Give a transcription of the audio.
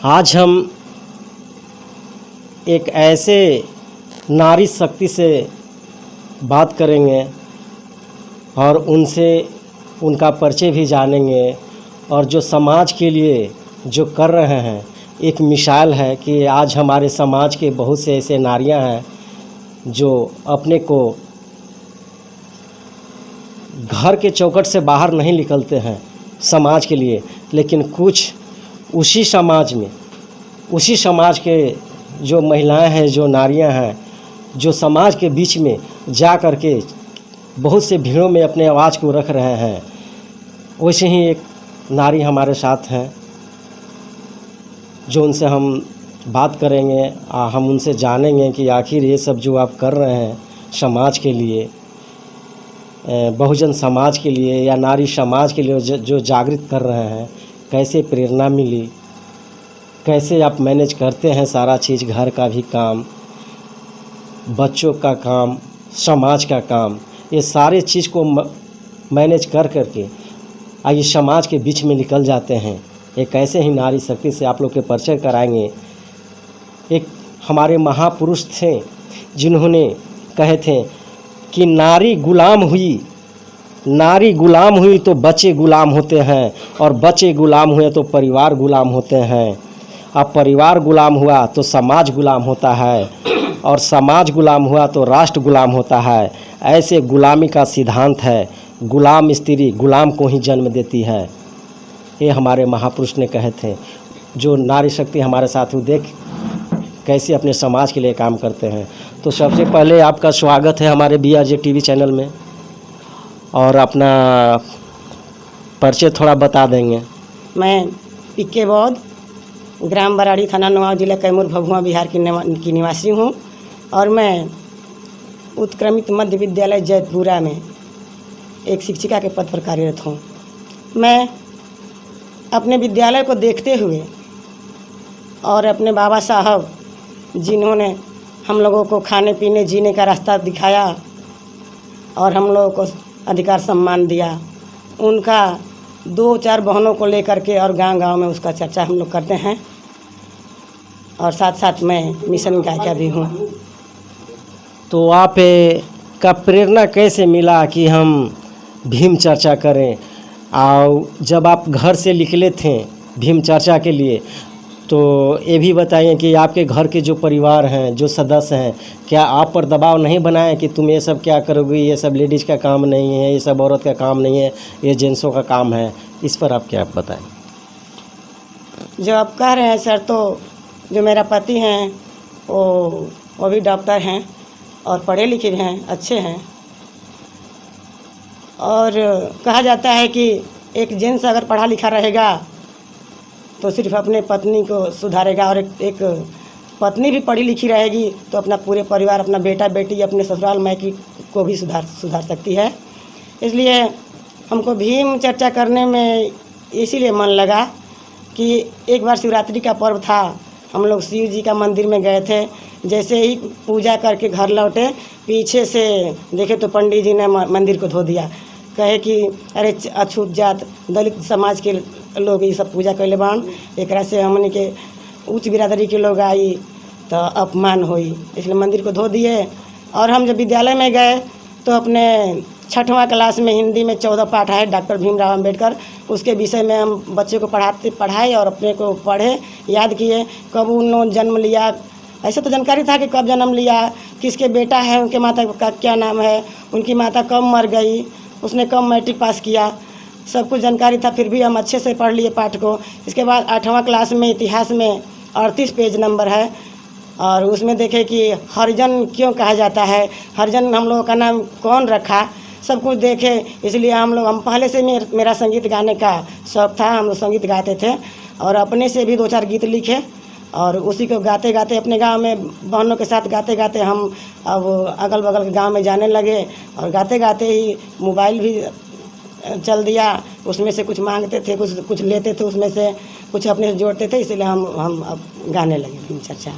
आज हम एक ऐसे नारी शक्ति से बात करेंगे और उनसे उनका परिचय भी जानेंगे और जो समाज के लिए जो कर रहे हैं एक मिसाल है कि आज हमारे समाज के बहुत से ऐसे नारियां हैं जो अपने को घर के चौखट से बाहर नहीं निकलते हैं समाज के लिए, लेकिन कुछ उसी समाज के जो महिलाएं हैं, जो नारियां हैं, जो समाज के बीच में जा कर के बहुत से भीड़ों में अपने आवाज़ को रख रहे हैं। वैसे ही एक नारी हमारे साथ हैं जो उनसे हम बात करेंगे, हम उनसे जानेंगे कि आखिर ये सब जो आप कर रहे हैं समाज के लिए, बहुजन समाज के लिए या नारी समाज के लिए जो जागृत कर रहे हैं, कैसे प्रेरणा मिली, कैसे आप मैनेज करते हैं सारा चीज़, घर का भी काम, बच्चों का काम, समाज का काम, ये सारे चीज़ को मैनेज कर करके आइए समाज के बीच में निकल जाते हैं। एक ऐसे ही नारी शक्ति से आप लोग के परिचय कराएंगे। एक हमारे महापुरुष थे जिन्होंने कहे थे कि नारी गुलाम हुई तो बच्चे गुलाम होते हैं, और बच्चे गुलाम हुए तो परिवार गुलाम होते हैं। अब परिवार गुलाम हुआ तो समाज गुलाम होता है, और समाज गुलाम हुआ तो राष्ट्र गुलाम होता है। ऐसे गुलामी का सिद्धांत है, गुलाम स्त्री गुलाम को ही जन्म देती है। ये हमारे महापुरुष ने कहे थे। जो नारी शक्ति हमारे साथ देख कैसे अपने समाज के लिए काम करते हैं। तो सबसे पहले आपका स्वागत है हमारे BRJ TV चैनल में, और अपना परिचय थोड़ा बता देंगे। मैं PK बौद्ध, ग्राम बराड़ी, थाना नवाब, जिला कैमूर, भभुआ, बिहार की निवासी हूँ, और मैं उत्क्रमित मध्य विद्यालय जैतपुरा में एक शिक्षिका के पद पर कार्यरत हूँ। मैं अपने विद्यालय को देखते हुए और अपने बाबा साहब जिन्होंने हम लोगों को खाने पीने जीने का रास्ता दिखाया और हम लोगों को अधिकार सम्मान दिया, उनका 2-4 बहनों को लेकर के और गांव-गांव में उसका चर्चा हम लोग करते हैं। और साथ साथ मैं मिशन गायिका भी हूँ। तो आप का प्रेरणा कैसे मिला कि हम भीम चर्चा करें? और जब आप घर से निकले थे भीम चर्चा के लिए, तो ये भी बताइए कि आपके घर के जो परिवार हैं, जो सदस्य हैं, क्या आप पर दबाव नहीं बनाए कि तुम ये सब क्या करोगी, ये सब लेडीज़ का काम नहीं है, ये सब औरत का काम नहीं है, ये जेंट्सों का काम है? इस पर आप क्या बताएं? जो आप कह रहे हैं सर, तो जो मेरा पति हैं वो भी डॉक्टर हैं और पढ़े लिखे भी हैं, अच्छे हैं। और कहा जाता है कि एक जेंट्स अगर पढ़ा लिखा रहेगा तो सिर्फ अपने पत्नी को सुधारेगा, और एक पत्नी भी पढ़ी लिखी रहेगी तो अपना पूरे परिवार, अपना बेटा बेटी, अपने ससुराल मायके को भी सुधार सकती है। इसलिए हमको भीम चर्चा करने में इसीलिए मन लगा कि एक बार शिवरात्रि का पर्व था, हम लोग शिव जी का मंदिर में गए थे। जैसे ही पूजा करके घर लौटे, पीछे से देखे तो पंडित जी ने मंदिर को धो दिया। कहे कि अरे अछूत जात दलित समाज के लोग ये सब पूजा कैले बान, एकरा से हमने के उच्च बिरादरी के लोग आई तो अपमान हुई, इसलिए मंदिर को धो दिए। और हम जब विद्यालय में गए तो अपने 6वां क्लास में हिंदी में 14 पाठ है डॉक्टर भीमराव अंबेडकर, उसके विषय में हम बच्चे को पढ़ाए और अपने को पढ़े, याद किए कब उन्होंने जन्म लिया। ऐसे तो जानकारी था कि कब जन्म लिया, किसके बेटा है, उनके माता का क्या नाम है, उनकी माता कब मर गई, उसने कब मैट्रिक पास किया, सब कुछ जानकारी था। फिर भी हम अच्छे से पढ़ लिए पाठ को। इसके बाद 8वां क्लास में इतिहास में 38 पेज नंबर है, और उसमें देखे कि हरिजन क्यों कहा जाता है, हरिजन हम लोगों का नाम कौन रखा, सब कुछ देखे। इसलिए हम पहले से मेरा संगीत गाने का शौक़ था, हम लोग संगीत गाते थे और अपने से भी 2-4 गीत लिखे, और उसी को गाते गाते अपने गांव में बहनों के साथ गाते गाते हम अब अगल बगल के गांव में जाने लगे। और गाते गाते ही मोबाइल भी चल दिया, उसमें से कुछ मांगते थे, कुछ लेते थे, उसमें से कुछ अपने से जोड़ते थे, इसलिए हम अब गाने लगे भीम चर्चा।